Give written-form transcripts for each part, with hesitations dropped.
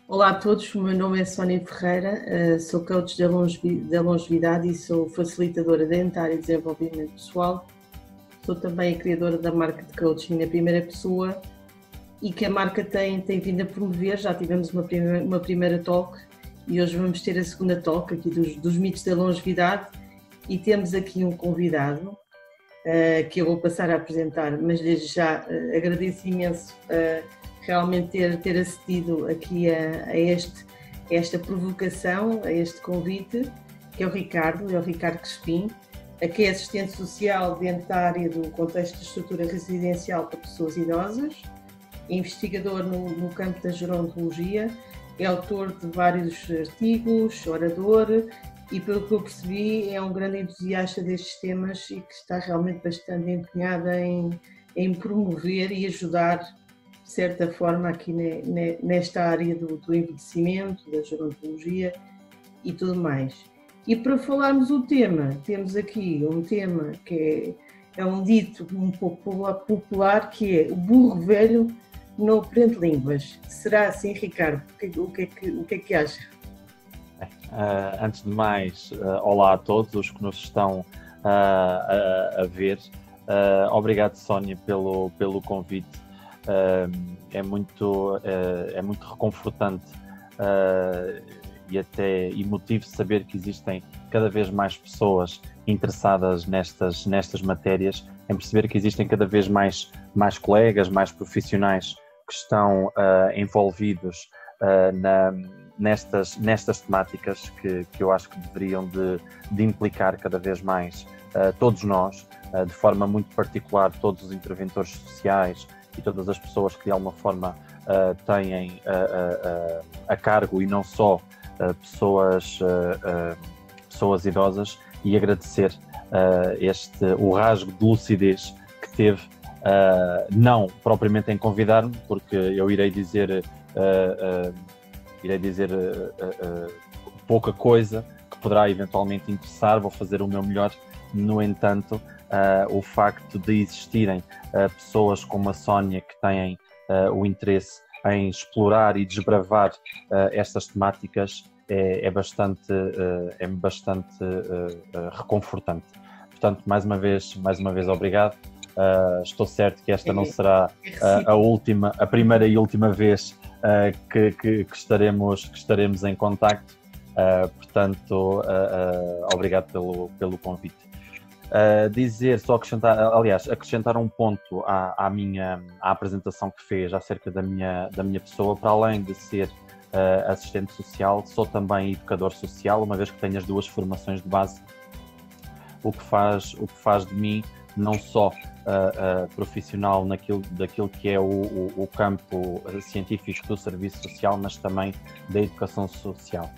Olá a todos, o meu nome é Sónia Ferreira, sou coach da longevidade e sou facilitadora dentária e desenvolvimento pessoal. Sou também a criadora da marca de coaching na primeira pessoa e que a marca tem vindo a promover. Já tivemos uma primeira talk e hoje vamos ter a segunda talk aqui dos mitos da longevidade e temos aqui um convidado que eu vou passar a apresentar, mas desde já agradeço imenso realmente ter acedido aqui a esta provocação, a este convite, que é o Ricardo Crespim, que é assistente social dentro da área do contexto de estrutura residencial para pessoas idosas, investigador no campo da gerontologia, é autor de vários artigos, orador, e pelo que eu percebi é um grande entusiasta destes temas e que está realmente bastante empenhado em promover e ajudar, de certa forma, aqui nesta área do envelhecimento, da gerontologia e tudo mais. E para falarmos o tema, temos aqui um tema que é um dito um pouco popular, que é o burro velho não aprende línguas. Será assim, Ricardo? O que é que acha? Antes de mais, olá a todos os que nos estão a ver. Obrigado, Sónia, pelo convite. É muito reconfortante e até emotivo saber que existem cada vez mais pessoas interessadas nestas matérias, em perceber que existem cada vez mais colegas, mais profissionais que estão envolvidos nestas temáticas que eu acho que deveriam de implicar cada vez mais todos nós, de forma muito particular todos os interventores sociais e todas as pessoas que de alguma forma têm a cargo e não só pessoas idosas, e agradecer o rasgo de lucidez que teve, não propriamente em convidar-me, porque eu irei dizer pouca coisa que poderá eventualmente interessar, vou fazer o meu melhor. No entanto, o facto de existirem pessoas como a Sónia que têm o interesse em explorar e desbravar estas temáticas é bastante reconfortante. Portanto, mais uma vez obrigado. Estou certo que esta não será a primeira e última vez que estaremos em contacto. Portanto, obrigado pelo convite. Acrescentar um ponto à apresentação que fez acerca da minha pessoa. Para além de ser assistente social, sou também educador social, uma vez que tenho as duas formações de base, o que faz de mim não só profissional daquilo que é o campo científico do serviço social, mas também da educação social.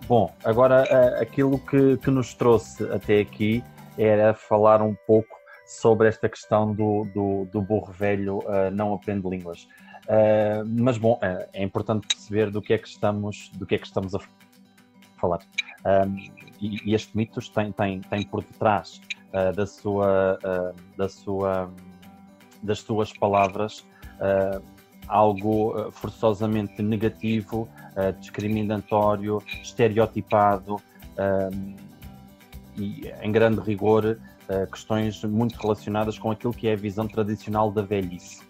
Bom, agora aquilo que nos trouxe até aqui era falar um pouco sobre esta questão do burro velho não aprende línguas. Mas bom, é importante perceber do que é que estamos a falar. E este mito tem por detrás das suas palavras algo forçosamente negativo, discriminatório, estereotipado e, em grande rigor, questões muito relacionadas com aquilo que é a visão tradicional da velhice.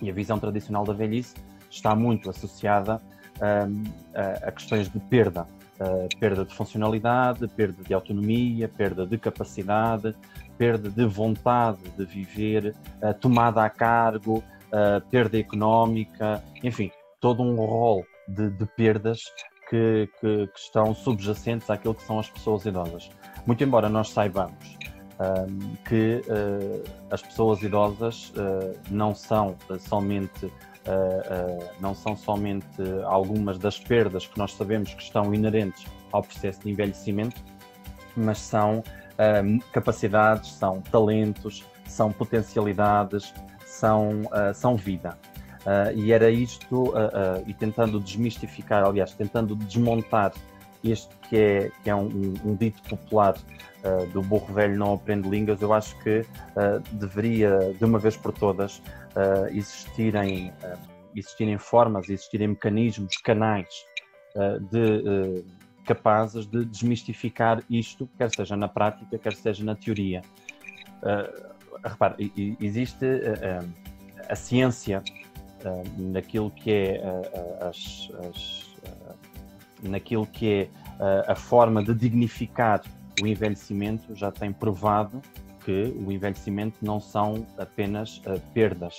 E a visão tradicional da velhice está muito associada a questões de perda de funcionalidade, perda de autonomia, perda de capacidade, perda de vontade de viver, tomada a cargo, perda económica, enfim, todo um rol de perdas que estão subjacentes àquilo que são as pessoas idosas. Muito embora nós saibamos que as pessoas idosas não são somente algumas das perdas que nós sabemos que estão inerentes ao processo de envelhecimento, mas são capacidades, são talentos, são potencialidades, são vida. E era isto, e tentando desmistificar, aliás, tentando desmontar este que é um dito popular do burro velho não aprende línguas, eu acho que deveria, de uma vez por todas, existirem existirem formas, existirem mecanismos, canais capazes de desmistificar isto, quer seja na prática, quer seja na teoria. Repare, existe a ciência naquilo que é naquilo que é a forma de dignificar o envelhecimento, já tem provado que o envelhecimento não são apenas perdas.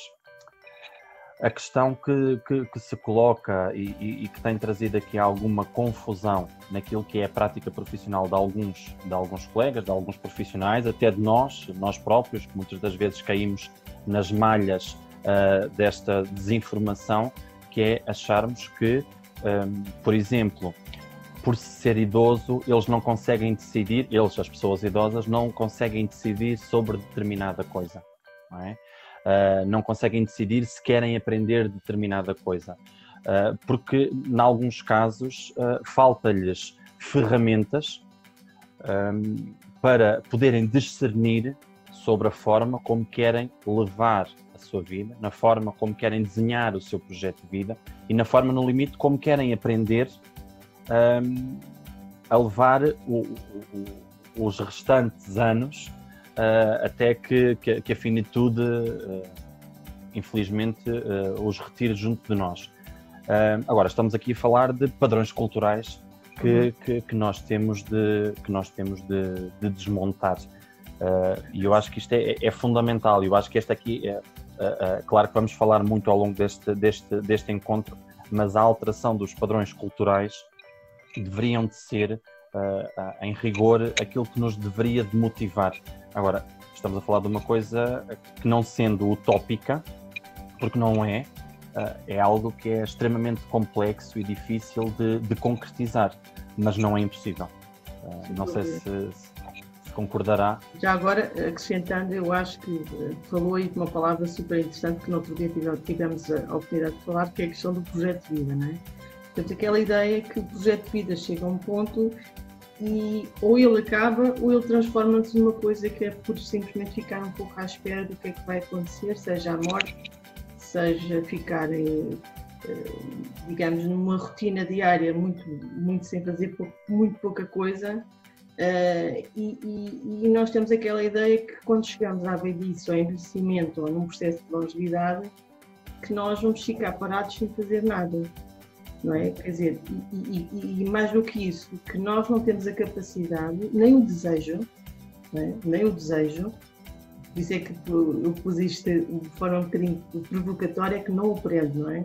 A questão que se coloca e que tem trazido aqui alguma confusão naquilo que é a prática profissional de alguns colegas, de alguns profissionais, até de nós próprios, que muitas das vezes caímos nas malhas desta desinformação, que é acharmos que, por exemplo, por ser idoso, eles não conseguem decidir, as pessoas idosas, não conseguem decidir sobre determinada coisa, não é? Não conseguem decidir se querem aprender determinada coisa, porque, em alguns casos, falta-lhes ferramentas para poderem discernir sobre a forma como querem levar a sua vida, na forma como querem desenhar o seu projeto de vida e na forma, no limite, como querem aprender a levar os restantes anos até que a finitude, infelizmente, os retire junto de nós. Agora, estamos aqui a falar de padrões culturais que nós temos de desmontar. E eu acho que isto é fundamental. Eu acho que este aqui, claro que vamos falar muito ao longo deste encontro, mas a alteração dos padrões culturais deveriam de ser, em rigor, aquilo que nos deveria de motivar. Agora, estamos a falar de uma coisa que, não sendo utópica, porque não é algo que é extremamente complexo e difícil de concretizar, mas não é impossível. Não sei se concordará. Já agora, acrescentando, eu acho que falou aí de uma palavra super interessante que no outro dia tivemos a oportunidade de falar, que é a questão do projeto de vida, não é? Portanto, aquela ideia que o projeto de vida chega a um ponto e ou ele acaba ou ele transforma-se numa coisa que é por simplesmente ficar um pouco à espera do que é que vai acontecer, seja a morte, seja ficar, digamos, numa rotina diária muito sem fazer muito pouca coisa. E nós temos aquela ideia que quando chegamos à velhice ou ao envelhecimento ou num processo de longevidade, que nós vamos ficar parados sem fazer nada. Não é? Quer dizer, e mais do que isso, que nós não temos a capacidade, nem o desejo, não é? Nem o desejo, por isso é que eu pus isto de forma um bocadinho provocatória, que não o aprendo, não é?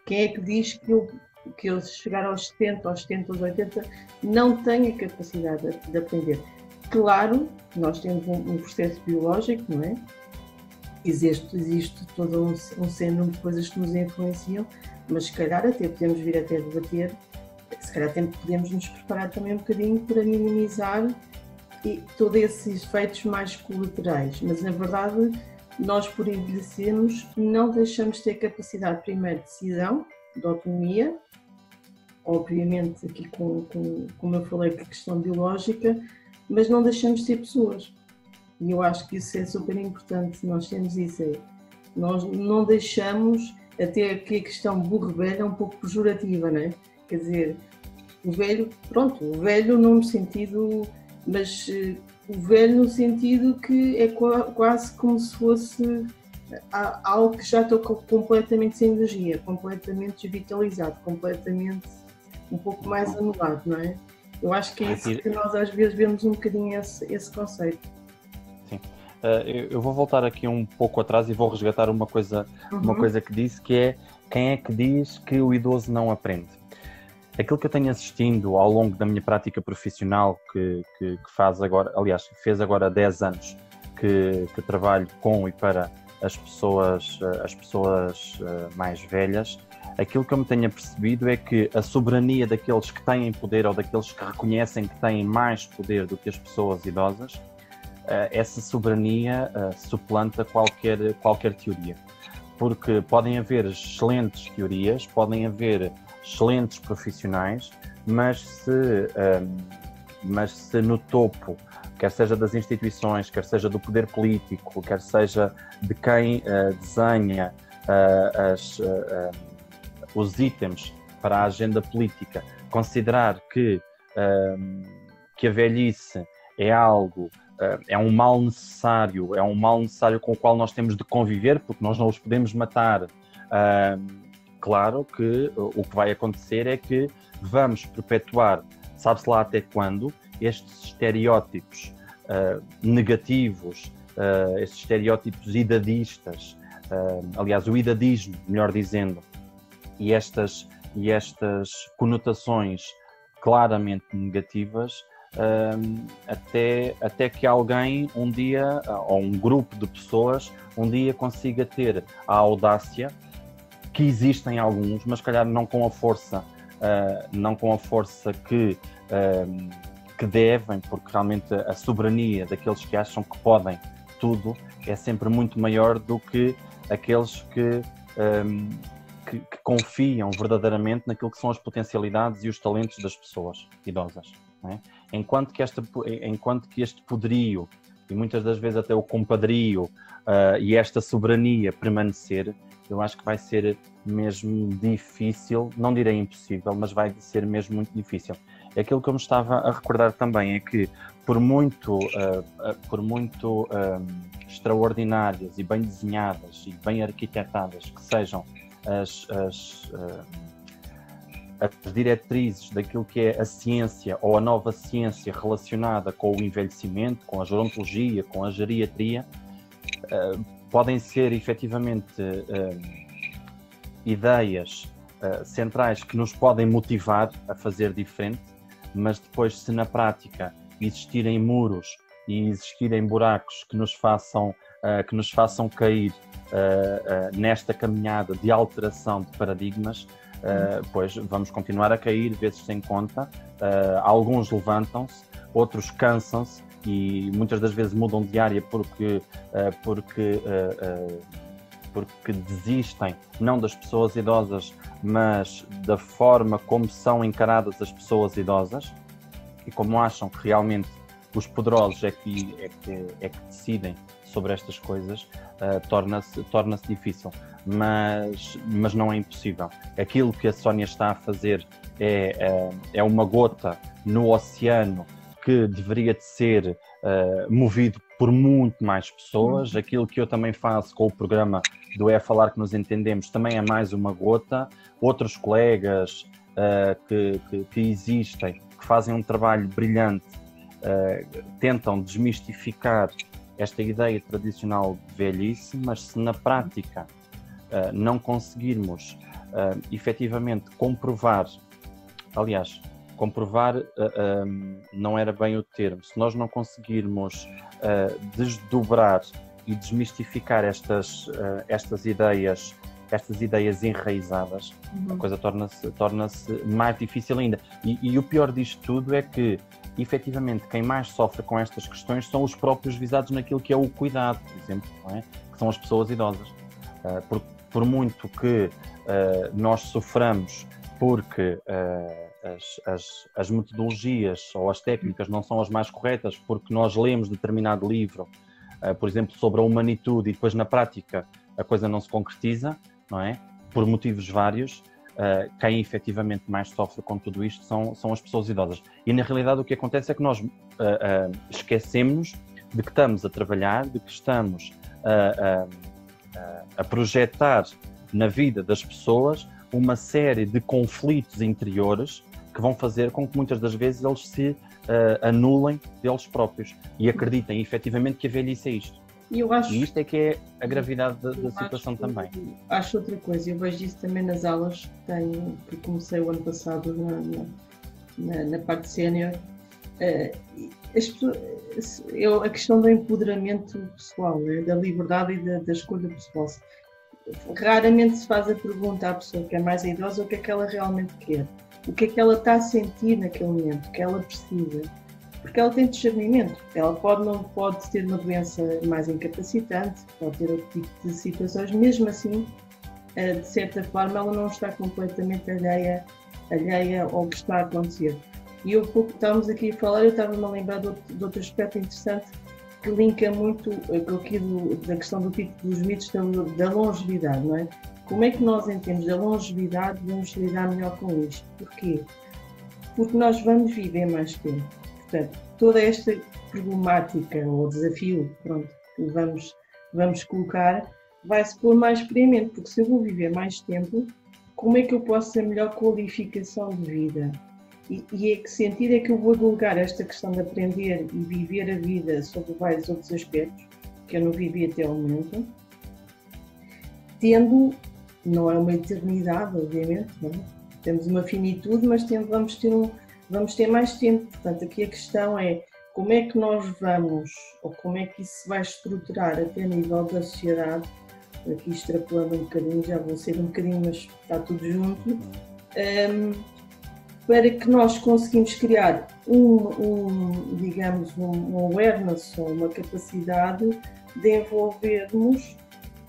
Quem é que diz que eu chegar aos 70, aos 80, não tenho a capacidade de aprender? Claro, nós temos um processo biológico, não é? Existe todo um século de coisas que nos influenciam, mas se calhar até podemos vir até debater, se calhar até podemos nos preparar também um bocadinho para minimizar todos esses efeitos mais colaterais, mas na verdade nós por envelhecermos não deixamos de ter capacidade primeiro de decisão, de autonomia, obviamente aqui como eu falei, que a questão biológica, mas não deixamos de ser pessoas. E eu acho que isso é super importante, nós temos isso aí. Nós não deixamos, até aqui a questão burro-velho é um pouco pejorativa, não é? Quer dizer, o velho não no sentido, mas o velho no sentido que é quase como se fosse algo que já estou completamente sem energia, completamente desvitalizado, completamente um pouco mais anulado, não é? Eu acho que é isso que nós às vezes vemos um bocadinho esse conceito. Sim. Eu vou voltar aqui um pouco atrás e vou resgatar uma coisa que disse, que é: quem é que diz que o idoso não aprende? Aquilo que eu tenho assistindo ao longo da minha prática profissional, que fez agora 10 anos que trabalho com e para as pessoas mais velhas, aquilo que eu me tenho apercebido é que a soberania daqueles que têm poder ou daqueles que reconhecem que têm mais poder do que as pessoas idosas, essa soberania suplanta qualquer teoria. Porque podem haver excelentes teorias, podem haver excelentes profissionais, mas se no topo, quer seja das instituições, quer seja do poder político, quer seja de quem desenha os itens para a agenda política, considerar que a velhice é algo, é um mal necessário com o qual nós temos de conviver, porque nós não os podemos matar. Claro que o que vai acontecer é que vamos perpetuar, sabe-se lá até quando, estes estereótipos negativos, estes estereótipos idadistas, aliás, o idadismo, melhor dizendo, e estas conotações claramente negativas, até que alguém um dia, ou um grupo de pessoas, um dia consiga ter a audácia, que existem alguns, mas se calhar não com a força que devem, porque realmente a soberania daqueles que acham que podem tudo é sempre muito maior do que aqueles que confiam verdadeiramente naquilo que são as potencialidades e os talentos das pessoas idosas, não é? Enquanto que este poderio, e muitas das vezes até o compadrio, e esta soberania permanecer, eu acho que vai ser mesmo difícil, não direi impossível, mas vai ser mesmo muito difícil. Aquilo que eu me estava a recordar também é que, por muito extraordinárias e bem desenhadas e bem arquitetadas que sejam as diretrizes daquilo que é a ciência ou a nova ciência relacionada com o envelhecimento, com a gerontologia, com a geriatria, podem ser efetivamente ideias centrais que nos podem motivar a fazer diferente, mas depois, se na prática existirem muros e existirem buracos que nos façam cair nesta caminhada de alteração de paradigmas, pois vamos continuar a cair, vezes sem conta. Alguns levantam-se, outros cansam-se e muitas das vezes mudam de área porque desistem, não das pessoas idosas, mas da forma como são encaradas as pessoas idosas, e como acham que realmente os poderosos é que decidem sobre estas coisas, torna-se difícil, mas não é impossível. Aquilo que a Sónia está a fazer é uma gota no oceano que deveria de ser movido por muito mais pessoas. Aquilo que eu também faço com o programa do É Falar que nos entendemos também é mais uma gota. Outros colegas que existem, que fazem um trabalho brilhante, tentam desmistificar esta ideia tradicional de velhice, mas se na prática não conseguirmos efetivamente comprovar, aliás, comprovar não era bem o termo, se nós não conseguirmos desdobrar e desmistificar estas ideias enraizadas, a coisa torna-se mais difícil ainda. E o pior disto tudo é que, efetivamente, quem mais sofre com estas questões são os próprios visados naquilo que é o cuidado, por exemplo, não é? Que são as pessoas idosas. Por muito que nós soframos porque as metodologias ou as técnicas não são as mais corretas, porque nós lemos determinado livro, por exemplo, sobre a humanitude, e depois na prática a coisa não se concretiza, não é? Por motivos vários, quem efetivamente mais sofre com tudo isto são as pessoas idosas. E na realidade o que acontece é que nós esquecemos de que estamos a trabalhar, de que estamos a projetar na vida das pessoas uma série de conflitos interiores que vão fazer com que muitas das vezes eles se anulem deles próprios e acreditem efetivamente que a velhice é isto. E isto é que é a gravidade da situação também. Acho outra coisa, eu vejo isso também nas aulas que comecei o ano passado na parte sénior. A questão do empoderamento pessoal, né? Da liberdade e da escolha pessoal. Raramente se faz a pergunta à pessoa que é mais idosa o que é que ela realmente quer, o que é que ela está a sentir naquele momento, o que ela precisa, porque ela tem discernimento. Ela não pode ter uma doença mais incapacitante, pode ter outro tipo de situações, mesmo assim, de certa forma, ela não está completamente alheia ao que está a acontecer. E estávamos aqui a falar, eu estava-me a lembrar de outro aspecto interessante que linka muito aqui da questão do pico dos mitos da longevidade, não é? Como é que nós, em termos da longevidade, vamos lidar melhor com isto? Porquê? Porque nós vamos viver mais tempo. Portanto, toda esta problemática ou desafio, pronto, que vamos colocar, vai-se pôr mais experimento, porque se eu vou viver mais tempo, como é que eu posso ter melhor qualificação de vida? E em que sentido é que eu vou delegar esta questão de aprender e viver a vida sobre vários outros aspectos, que eu não vivi até ao momento, tendo, não é uma eternidade, obviamente, não é? Temos uma finitude, mas vamos ter mais tempo. Portanto, aqui a questão é como é que nós vamos, ou como é que isso se vai estruturar até a nível da sociedade, aqui extrapolando um bocadinho, já vou ser um bocadinho, mas está tudo junto, para que nós conseguimos criar digamos, um awareness ou uma capacidade de envolvermos,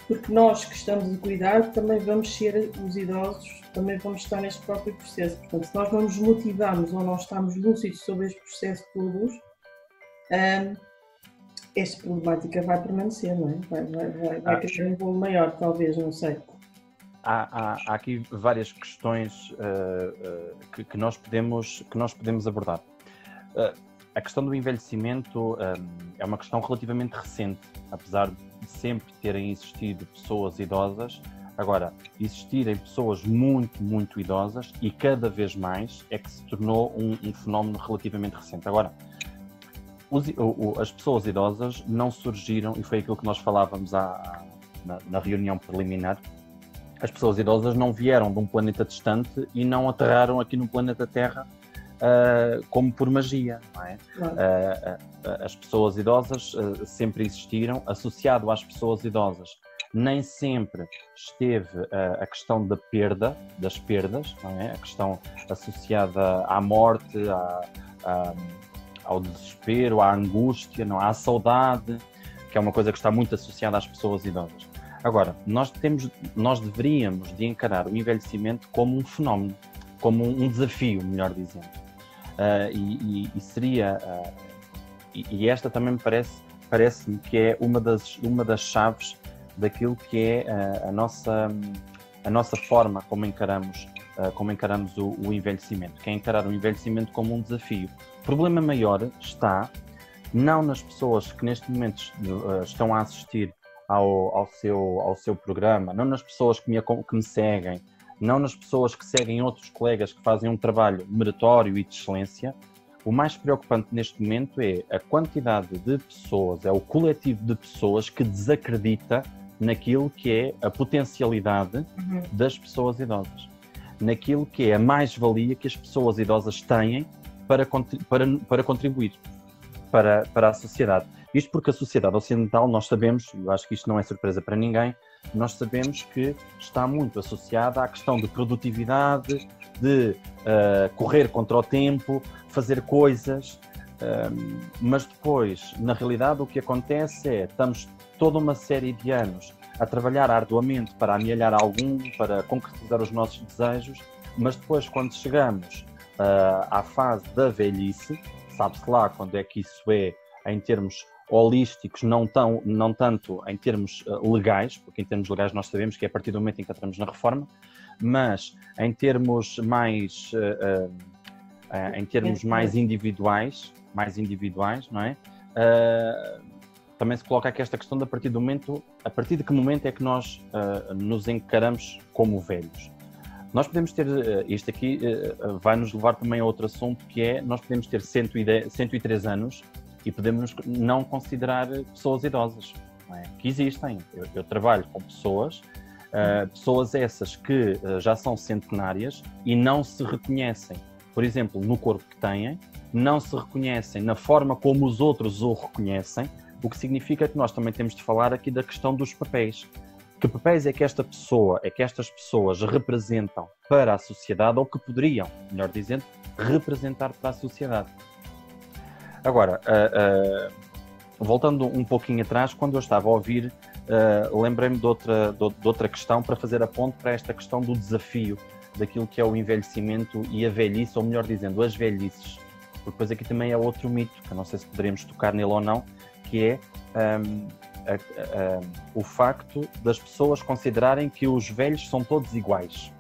porque nós que estamos a cuidar também vamos ser os idosos, também vamos estar neste próprio processo. Portanto, se nós não nos motivarmos ou não estamos lúcidos sobre este processo todos, esta problemática vai permanecer, não é? Vai criar um volume maior, talvez, não sei. Há aqui várias questões que nós podemos abordar. A questão do envelhecimento é uma questão relativamente recente, apesar de sempre terem existido pessoas idosas. Agora, existirem pessoas muito, muito idosas e cada vez mais é que se tornou um fenómeno relativamente recente. Agora, as pessoas idosas não surgiram, e foi aquilo que nós falávamos na reunião preliminar, as pessoas idosas não vieram de um planeta distante e não aterraram aqui no planeta Terra como por magia, não é? Claro. As pessoas idosas sempre existiram. Associado às pessoas idosas nem sempre esteve a questão das perdas, não é? A questão associada à morte, ao desespero, à angústia, não? À saudade, que é uma coisa que está muito associada às pessoas idosas. Agora, nós deveríamos de encarar o envelhecimento como um fenómeno, como um desafio, melhor dizendo. E esta também parece-me que é uma das chaves daquilo que é a nossa forma como encaramos o envelhecimento, que é encarar o envelhecimento como um desafio. O problema maior está não nas pessoas que neste momento estão a assistir ao seu programa, não nas pessoas que me seguem, não nas pessoas que seguem outros colegas que fazem um trabalho meritório e de excelência. O mais preocupante neste momento é a quantidade de pessoas, é o coletivo de pessoas que desacredita naquilo que é a potencialidade das pessoas idosas, naquilo que é a mais-valia que as pessoas idosas têm para contribuir para a sociedade. Isto porque a sociedade ocidental, nós sabemos, e eu acho que isto não é surpresa para ninguém, nós sabemos que está muito associada à questão de produtividade, de correr contra o tempo, fazer coisas, mas depois, na realidade, o que acontece é estamos toda uma série de anos a trabalhar arduamente para amealhar para concretizar os nossos desejos, mas depois, quando chegamos à fase da velhice, sabe-se lá quando é que isso é em termos holísticos, não tanto em termos legais, porque em termos legais nós sabemos que é a partir do momento em que entramos na reforma, mas em termos mais individuais, não é? Também se coloca aqui esta questão de a partir de que momento é que nós nos encaramos como velhos. Nós podemos ter, isto aqui vai nos levar também a outro assunto, que é, nós podemos ter 103 anos e podemos não considerar pessoas idosas, não é? Que existem. Eu trabalho com pessoas essas que já são centenárias e não se reconhecem, por exemplo, no corpo que têm, não se reconhecem na forma como os outros o reconhecem, o que significa que nós também temos de falar aqui da questão dos papéis. Que papéis é que estas pessoas representam para a sociedade, ou que poderiam, melhor dizendo, representar para a sociedade? Agora, voltando um pouquinho atrás, quando eu estava a ouvir, lembrei-me de outra questão para fazer a ponte para esta questão do desafio daquilo que é o envelhecimento e a velhice, ou melhor dizendo, as velhices. Porque depois aqui também é outro mito, que eu não sei se poderíamos tocar nele ou não, que é o facto das pessoas considerarem que os velhos são todos iguais.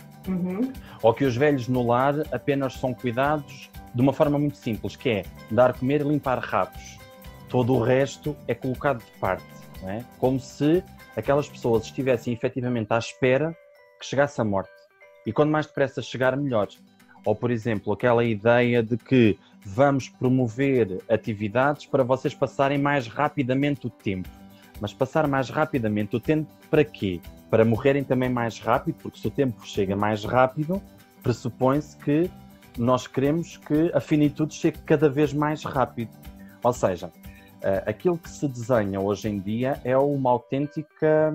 Ou que os velhos no lar apenas são cuidados de uma forma muito simples, que é dar comer e limpar rabos. Todo o resto é colocado de parte, não é? Como se aquelas pessoas estivessem efetivamente à espera que chegasse a morte. E quando mais depressa chegar, melhor. Ou, por exemplo, aquela ideia de que vamos promover atividades para vocês passarem mais rapidamente o tempo. Mas passar mais rapidamente o tempo para quê? Para morrerem também mais rápido, porque se o tempo chega mais rápido, pressupõe-se que nós queremos que a finitude chegue cada vez mais rápido. Ou seja, aquilo que se desenha hoje em dia é uma autêntica...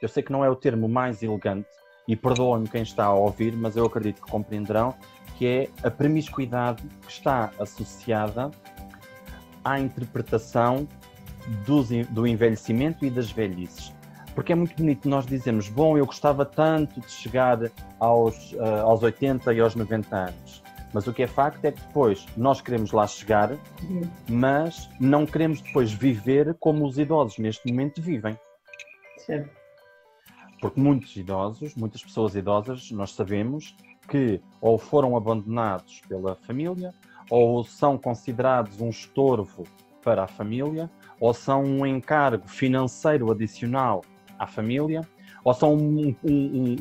Eu sei que não é o termo mais elegante, e perdoem-me quem está a ouvir, mas eu acredito que compreenderão, que é a promiscuidade que está associada à interpretação do envelhecimento e das velhices. Porque é muito bonito nós dizermos, bom, eu gostava tanto de chegar aos 80 e aos 90 anos. Mas o que é facto é que depois nós queremos lá chegar, mas não queremos depois viver como os idosos neste momento vivem. Certo. Porque muitas pessoas idosas, nós sabemos que ou foram abandonados pela família, ou são considerados um estorvo para a família, ou são um encargo financeiro adicional à família, ou são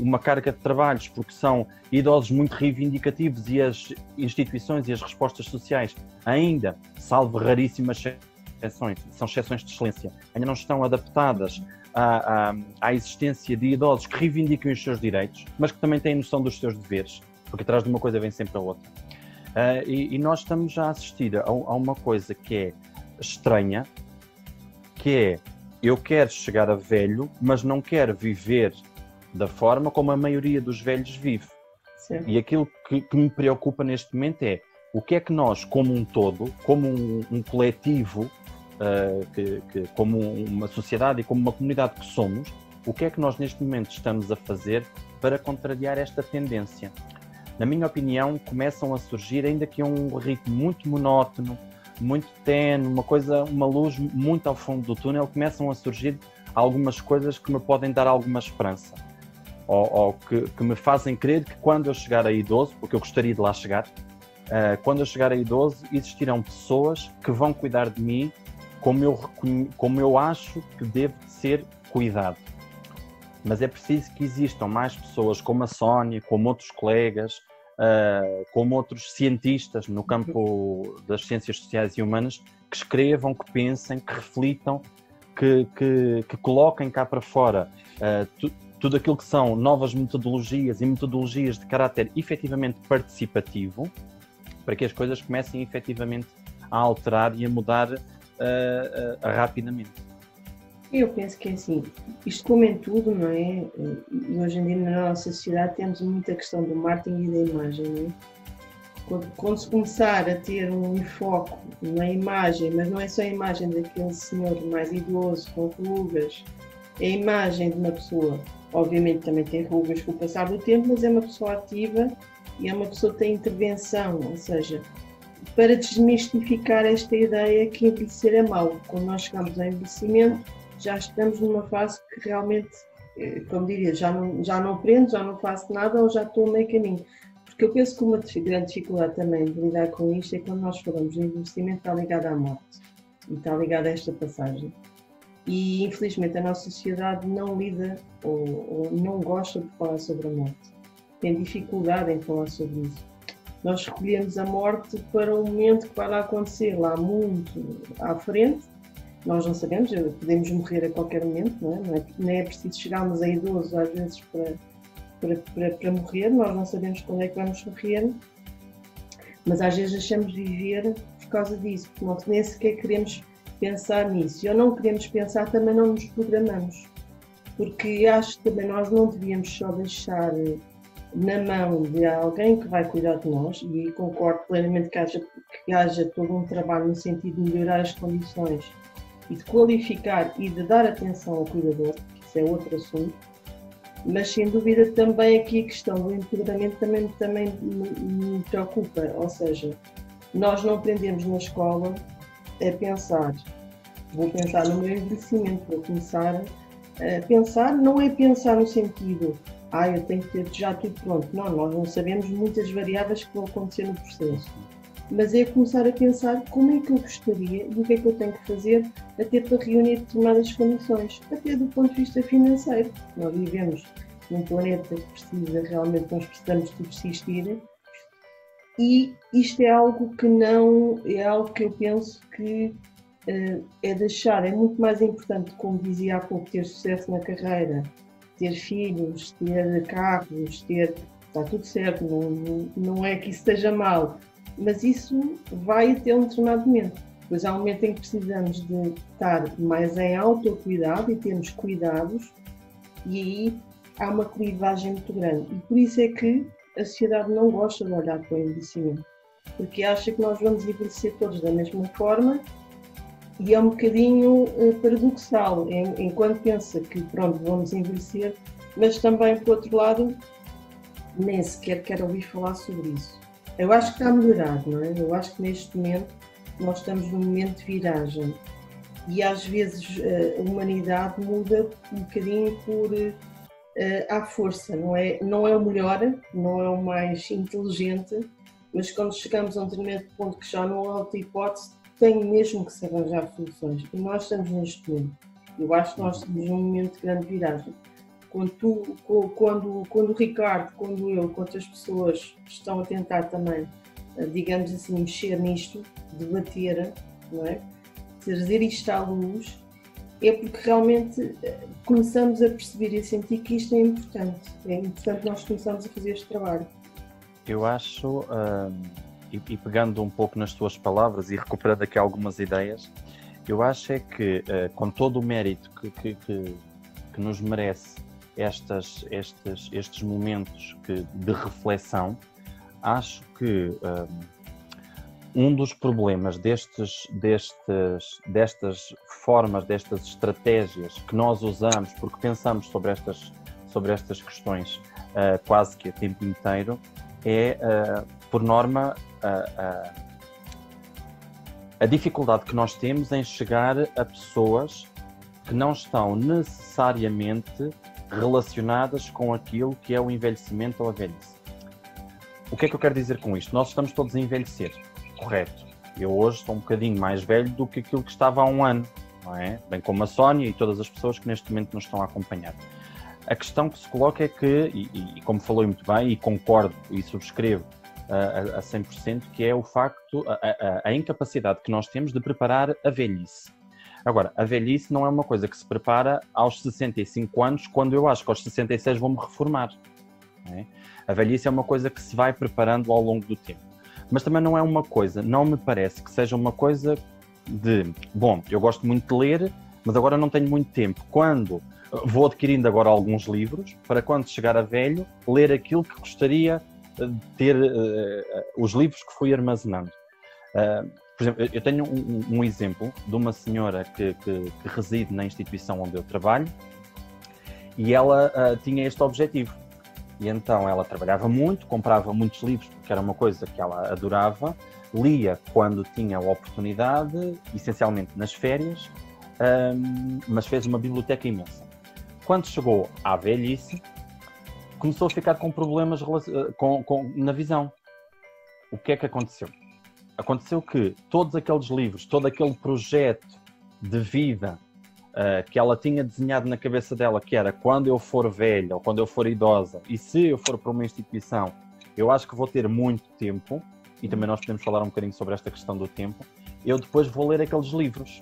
uma carga de trabalhos porque são idosos muito reivindicativos e as instituições e as respostas sociais ainda, salvo raríssimas exceções, são exceções de excelência, ainda não estão adaptadas à existência de idosos que reivindicam os seus direitos, mas que também têm noção dos seus deveres, porque atrás de uma coisa vem sempre a outra. E nós estamos a assistir a uma coisa que é estranha, que é, eu quero chegar a velho, mas não quero viver da forma como a maioria dos velhos vive. Sim. E aquilo que me preocupa neste momento é o que é que nós, como um todo, como um coletivo, como uma sociedade e como uma comunidade que somos, o que é que nós neste momento estamos a fazer para contrariar esta tendência? Na minha opinião, começam a surgir, ainda que um ritmo muito monótono, muito tenue, uma luz muito ao fundo do túnel, começam a surgir algumas coisas que me podem dar alguma esperança. Ou que me fazem crer que quando eu chegar a idoso, porque eu gostaria de lá chegar, quando eu chegar a idoso, existirão pessoas que vão cuidar de mim como eu acho que devo ser cuidado. Mas é preciso que existam mais pessoas como a Sónia, como outros colegas, como outros cientistas no campo das ciências sociais e humanas, que escrevam, que pensem, que reflitam, que coloquem cá para fora tudo aquilo que são novas metodologias e metodologias de caráter efetivamente participativo, para que as coisas comecem efetivamente a alterar e a mudar rapidamente. Eu penso que é assim, isto como em tudo, não é? E hoje em dia na nossa sociedade temos muita questão do marketing e da imagem, não é? Quando se começar a ter um enfoque na imagem, mas não é só a imagem daquele senhor mais idoso com rugas, é a imagem de uma pessoa, obviamente também tem rugas com o passar do tempo, mas é uma pessoa ativa e é uma pessoa que tem intervenção, ou seja, para desmistificar esta ideia que envelhecer é mau. Quando nós chegamos ao envelhecimento, já estamos numa fase que realmente, como diria, já não aprendo, já não faço nada ou já estou a meio caminho. Porque eu penso que uma grande dificuldade também de lidar com isto é quando nós falamos de envelhecimento, está ligado à morte e está ligado a esta passagem. E infelizmente a nossa sociedade não lida ou não gosta de falar sobre a morte. Tem dificuldade em falar sobre isso. Nós recolhemos a morte para um momento que vai lá acontecer lá muito à frente. Nós não sabemos, podemos morrer a qualquer momento, não é? Nem é preciso chegarmos a idosos às vezes para morrer, nós não sabemos quando é que vamos morrer, mas às vezes deixamos de viver por causa disso, porque nós nem sequer queremos pensar nisso. E ao não queremos pensar, também não nos programamos, porque acho que também nós não devíamos só deixar na mão de alguém que vai cuidar de nós, e aí concordo plenamente que haja todo um trabalho no sentido de melhorar as condições e de qualificar e de dar atenção ao cuidador, que isso é outro assunto, mas sem dúvida também aqui a questão do empoderamento também me preocupa, ou seja, nós não aprendemos na escola a pensar vou pensar no meu envelhecimento, vou começar a pensar, não é pensar no sentido, eu tenho que ter já tudo pronto. Não, nós não sabemos muitas variáveis que vão acontecer no processo. Mas é começar a pensar como é que eu gostaria e o que é que eu tenho que fazer até para reunir determinadas condições, até do ponto de vista financeiro. Nós vivemos num planeta que precisa realmente, nós precisamos de subsistir, e isto é algo que eu penso que é muito mais importante, como dizia há pouco, ter sucesso na carreira, ter filhos, ter carros, está tudo certo, não é que isso esteja mal, mas isso vai até um determinado momento. Pois há um momento em que precisamos de estar mais em autocuidado e termos cuidados, e aí há uma clivagem muito grande. E por isso é que a sociedade não gosta de olhar para o envelhecimento, porque acha que nós vamos envelhecer todos da mesma forma, e é um bocadinho paradoxal, enquanto pensa que pronto, vamos envelhecer, mas também, por outro lado, nem sequer quer ouvir falar sobre isso. Eu acho que está a melhorar, não é? Eu acho que neste momento nós estamos num momento de viragem, e às vezes a humanidade muda um bocadinho à força, não é o melhor, não é o mais inteligente, mas quando chegamos a um determinado ponto que já não há outra hipótese, tem mesmo que se arranjar soluções. E nós estamos neste momento. Eu acho que nós estamos num momento de grande viragem. Quando o Ricardo, quando eu, quando as pessoas estão a tentar também, digamos assim, mexer nisto, debater, não é? Trazer isto à luz, é porque realmente começamos a perceber e a sentir que isto é importante. É importante nós começarmos a fazer este trabalho. Eu acho, e pegando um pouco nas tuas palavras e recuperando aqui algumas ideias, eu acho é que, com todo o mérito que nos merece estes momentos de reflexão, acho que um dos problemas destas formas, destas estratégias que nós usamos, porque pensamos sobre estas questões quase que a tempo inteiro, é, por norma, a dificuldade que nós temos em chegar a pessoas que não estão necessariamente relacionadas com aquilo que é o envelhecimento ou a velhice. O que é que eu quero dizer com isto? Nós estamos todos a envelhecer, correto. Eu hoje estou um bocadinho mais velho do que aquilo que estava há um ano, não é? Bem como a Sónia e todas as pessoas que neste momento nos estão a acompanhar. A questão que se coloca é que, e como falou muito bem, e concordo e subscrevo a 100%, que é o facto, a incapacidade que nós temos de preparar a velhice. Agora, a velhice não é uma coisa que se prepara aos 65 anos, quando eu acho que aos 66 vou-me reformar. Não é? A velhice é uma coisa que se vai preparando ao longo do tempo. Mas também não é uma coisa, não me parece que seja uma coisa de, bom, eu gosto muito de ler, mas agora não tenho muito tempo. Vou adquirindo agora alguns livros, para quando chegar a velho, ler aquilo que gostaria de ter, os livros que fui armazenando. Por exemplo, eu tenho um exemplo de uma senhora que reside na instituição onde eu trabalho, e ela tinha este objetivo. E então ela trabalhava muito, comprava muitos livros, porque era uma coisa que ela adorava, lia quando tinha a oportunidade, essencialmente nas férias, mas fez uma biblioteca imensa. Quando chegou à velhice, começou a ficar com problemas na visão. O que é que aconteceu? Aconteceu que todos aqueles livros, todo aquele projeto de vida que ela tinha desenhado na cabeça dela, que era quando eu for velha ou quando eu for idosa, e se eu for para uma instituição, eu acho que vou ter muito tempo, e também nós podemos falar um bocadinho sobre esta questão do tempo, eu depois vou ler aqueles livros.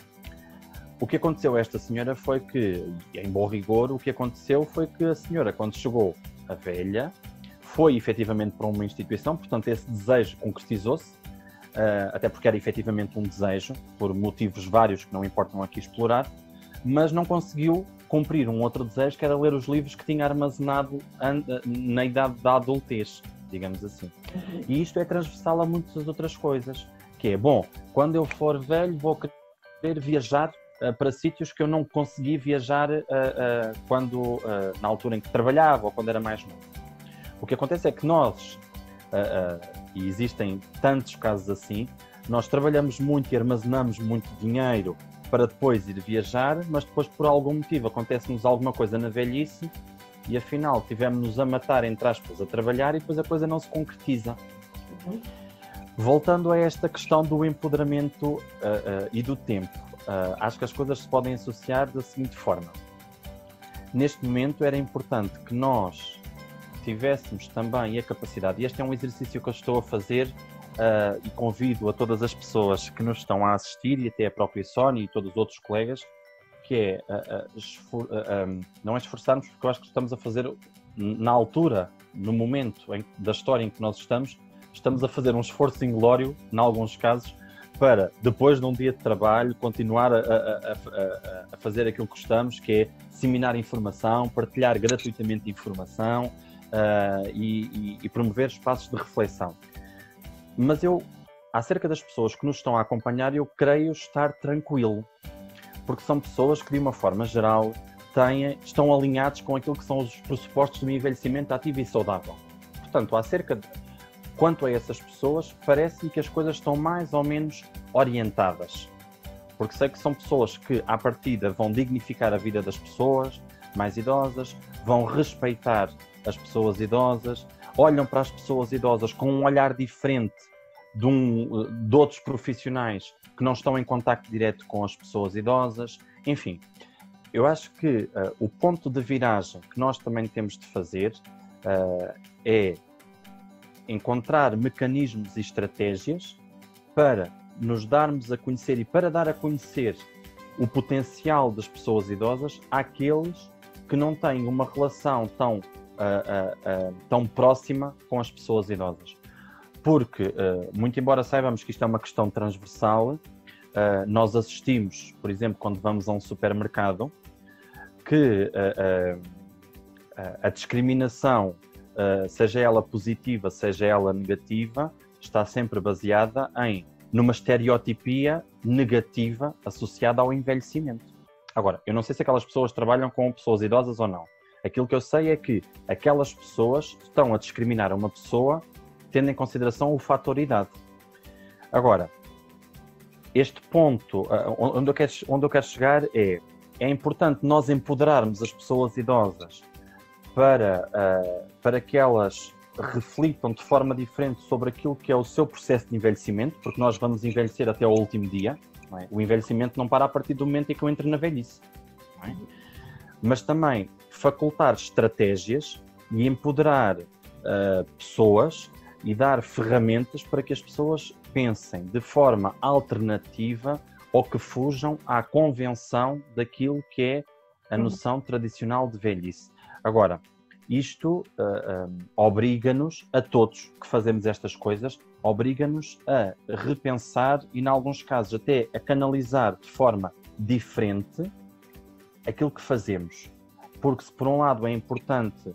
O que aconteceu a esta senhora foi que, em bom rigor, o que aconteceu foi que a senhora, quando chegou a velha, foi efetivamente para uma instituição, portanto esse desejo concretizou-se, até porque era efetivamente um desejo, por motivos vários que não importam aqui explorar, mas não conseguiu cumprir um outro desejo, que era ler os livros que tinha armazenado na idade da adultez, digamos assim. E isto é transversal a muitas outras coisas, que é, bom, quando eu for velho vou querer viajar para sítios que eu não consegui viajar na altura em que trabalhava ou quando era mais novo. O que acontece é que nós, e existem tantos casos assim, nós trabalhamos muito e armazenamos muito dinheiro para depois ir viajar, mas depois por algum motivo acontece-nos alguma coisa na velhice e afinal tivemos-nos a matar, entre aspas, a trabalhar e depois a coisa não se concretiza. Voltando a esta questão do empoderamento e do tempo, acho que as coisas se podem associar da seguinte forma. Neste momento era importante que nós tivéssemos também a capacidade, e este é um exercício que eu estou a fazer e convido a todas as pessoas que nos estão a assistir e até a própria Sónia e todos os outros colegas, que é não é esforçarmos, porque eu acho que estamos a fazer na altura, no momento da história em que nós estamos a fazer um esforço inglório, em alguns casos, para depois de um dia de trabalho continuar a fazer aquilo que gostamos, que é disseminar informação, partilhar gratuitamente informação e promover espaços de reflexão. Mas eu, acerca das pessoas que nos estão a acompanhar, eu creio estar tranquilo, porque são pessoas que, de uma forma geral, estão alinhados com aquilo que são os pressupostos de um envelhecimento ativo e saudável. Portanto, quanto a essas pessoas, parece-me que as coisas estão mais ou menos orientadas, porque sei que são pessoas que, à partida, vão dignificar a vida das pessoas mais idosas, vão respeitar as pessoas idosas, olham para as pessoas idosas com um olhar diferente de outros profissionais que não estão em contacto direto com as pessoas idosas. Enfim, eu acho que o ponto de viragem que nós também temos de fazer é encontrar mecanismos e estratégias para nos darmos a conhecer e para dar a conhecer o potencial das pessoas idosas àqueles que não têm uma relação tão próxima com as pessoas idosas. Porque, muito embora saibamos que isto é uma questão transversal, nós assistimos, por exemplo, quando vamos a um supermercado, que a discriminação, seja ela positiva, seja ela negativa, está sempre baseada numa estereotipia negativa associada ao envelhecimento. Agora, eu não sei se aquelas pessoas trabalham com pessoas idosas ou não. Aquilo que eu sei é que aquelas pessoas estão a discriminar uma pessoa tendo em consideração o fator idade. Agora, este ponto, onde eu quero chegar é importante nós empoderarmos as pessoas idosas para que elas reflitam de forma diferente sobre aquilo que é o seu processo de envelhecimento, porque nós vamos envelhecer até ao último dia. Não é? O envelhecimento não para a partir do momento em que eu entro na velhice. Não é? Mas também facultar estratégias e empoderar pessoas e dar ferramentas para que as pessoas pensem de forma alternativa ou que fujam à convenção daquilo que é a noção tradicional de velhice. Agora, isto obriga-nos a todos que fazemos estas coisas, obriga-nos a repensar e, em alguns casos, até a canalizar de forma diferente aquilo que fazemos. Porque se por um lado é importante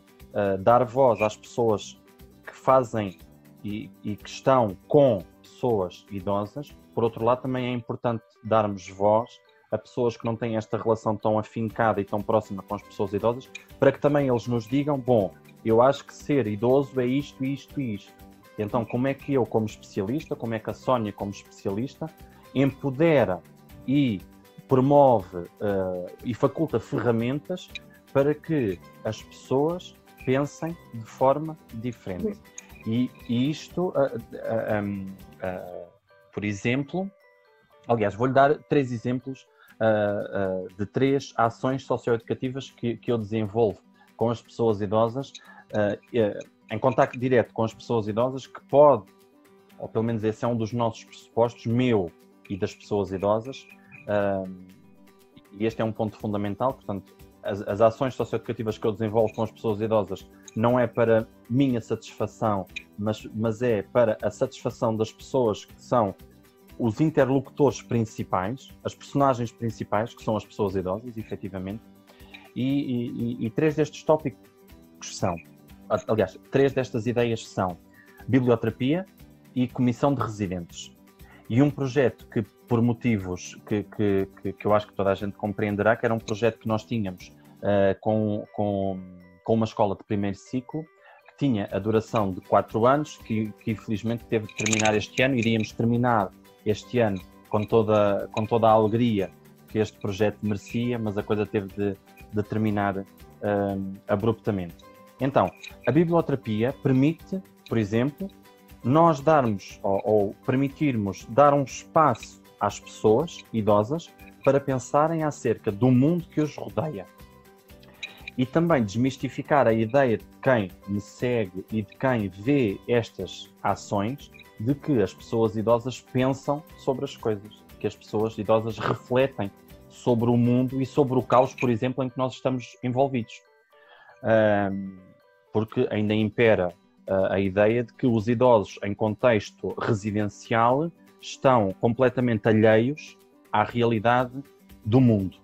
dar voz às pessoas que fazem e que estão com pessoas idosas, por outro lado também é importante darmos voz a pessoas que não têm esta relação tão afincada e tão próxima com as pessoas idosas, para que também eles nos digam, bom, eu acho que ser idoso é isto, isto e isto. Então, como é que eu, como especialista, como é que a Sónia, como especialista, empodera e promove e faculta ferramentas para que as pessoas pensem de forma diferente. E isto, por exemplo, aliás, vou-lhe dar 3 exemplos de 3 ações socioeducativas que eu desenvolvo com as pessoas idosas, em contacto direto com as pessoas idosas, que pode, ou pelo menos esse é um dos nossos pressupostos, meu e das pessoas idosas, e este é um ponto fundamental. Portanto, as ações socioeducativas que eu desenvolvo com as pessoas idosas não é para minha satisfação, mas é para a satisfação das pessoas que são os interlocutores principais, as personagens principais, que são as pessoas idosas, efetivamente, e 3 destes tópicos são, aliás, 3 destas ideias são biblioterapia e comissão de residentes. E um projeto que, por motivos que eu acho que toda a gente compreenderá, que era um projeto que nós tínhamos com uma escola de primeiro ciclo, que tinha a duração de 4 anos, que infelizmente teve de terminar este ano. Iríamos terminar este ano com toda a alegria que este projeto merecia, mas a coisa teve de terminar abruptamente. Então, a biblioterapia permite, por exemplo, nós darmos ou permitirmos dar um espaço às pessoas idosas para pensarem acerca do mundo que os rodeia. E também desmistificar a ideia de quem me segue e de quem vê estas ações, de que as pessoas idosas pensam sobre as coisas, que as pessoas idosas refletem sobre o mundo e sobre o caos, por exemplo, em que nós estamos envolvidos. Porque ainda impera a ideia de que os idosos em contexto residencial estão completamente alheios à realidade do mundo.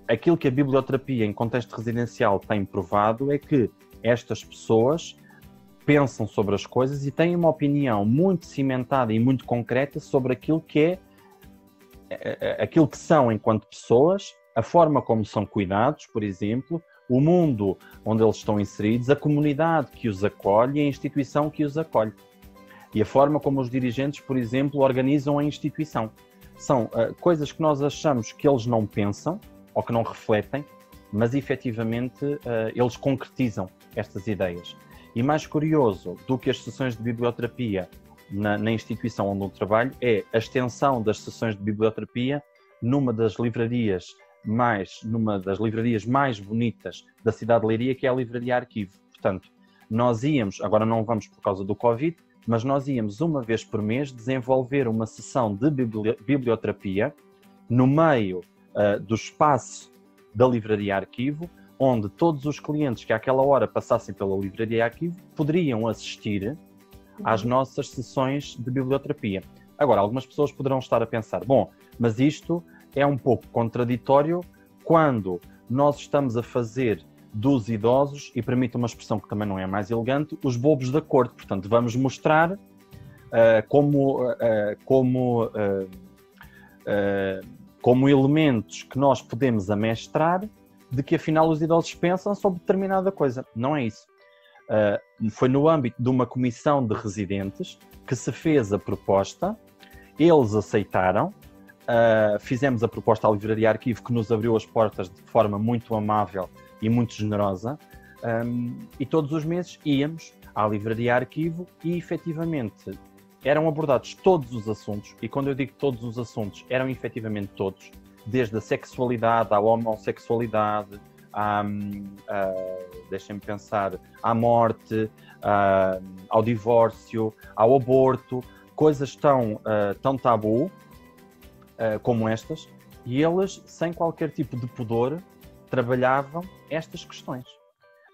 Aquilo que a biblioterapia em contexto residencial tem provado é que estas pessoas pensam sobre as coisas e têm uma opinião muito cimentada e muito concreta sobre aquilo que aquilo que são enquanto pessoas, a forma como são cuidados, por exemplo, o mundo onde eles estão inseridos, a comunidade que os acolhe e a instituição que os acolhe. E a forma como os dirigentes, por exemplo, organizam a instituição. São coisas que nós achamos que eles não pensam ou que não refletem, mas efetivamente eles concretizam estas ideias. E mais curioso do que as sessões de biblioterapia na instituição onde eu trabalho é a extensão das sessões de biblioterapia numa das livrarias mais bonitas da cidade de Leiria, que é a Livraria Arquivo. Portanto, nós íamos, agora não vamos por causa do Covid, mas nós íamos uma vez por mês desenvolver uma sessão de biblioterapia no meio do espaço da Livraria Arquivo, onde todos os clientes que àquela hora passassem pela Livraria Arquivo poderiam assistir às nossas sessões de biblioterapia. Agora, algumas pessoas poderão estar a pensar, bom, mas isto é um pouco contraditório quando nós estamos a fazer dos idosos, e permita uma expressão que também não é mais elegante, os bobos da corte. Portanto, vamos mostrar como elementos que nós podemos amestrar de que afinal os idosos pensam sobre determinada coisa. Não é isso. Foi no âmbito de uma comissão de residentes que se fez a proposta, eles aceitaram, fizemos a proposta à Livraria Arquivo, que nos abriu as portas de forma muito amável e muito generosa, e todos os meses íamos à Livraria Arquivo e efetivamente eram abordados todos os assuntos, e quando eu digo todos os assuntos, eram efetivamente todos, desde a sexualidade à homossexualidade, deixem-me pensar, à morte, ao divórcio, ao aborto, coisas tão tabu como estas, e eles, sem qualquer tipo de pudor, trabalhavam estas questões.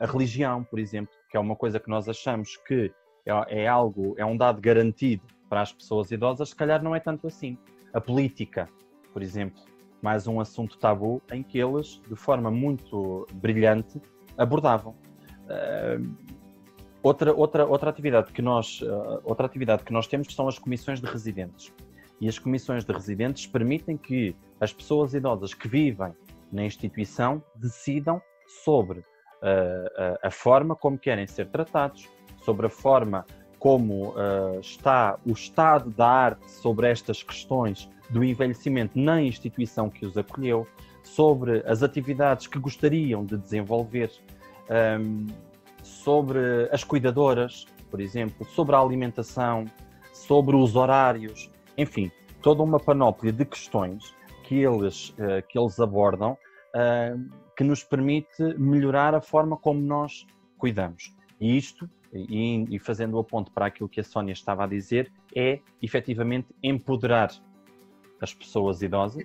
A religião, por exemplo, que é uma coisa que nós achamos que é um dado garantido para as pessoas idosas, se calhar não é tanto assim. A política, por exemplo, mais um assunto tabu em que eles, de forma muito brilhante, abordavam. Outra atividade que nós temos são as comissões de residentes. E as comissões de residentes permitem que as pessoas idosas que vivem na instituição decidam sobre a forma como querem ser tratados, sobre a forma como está o estado da arte sobre estas questões do envelhecimento na instituição que os acolheu, sobre as atividades que gostariam de desenvolver, sobre as cuidadoras, por exemplo, sobre a alimentação, sobre os horários, enfim, toda uma panóplia de questões que eles abordam que nos permite melhorar a forma como nós cuidamos. E isto, e fazendo o aponto para aquilo que a Sónia estava a dizer, é efetivamente empoderar as pessoas idosas,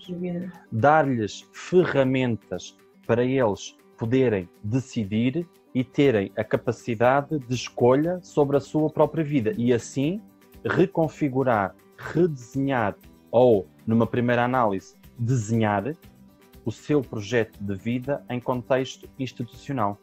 dar-lhes ferramentas para eles poderem decidir e terem a capacidade de escolha sobre a sua própria vida e assim reconfigurar, redesenhar ou, numa primeira análise, desenhar o seu projeto de vida em contexto institucional.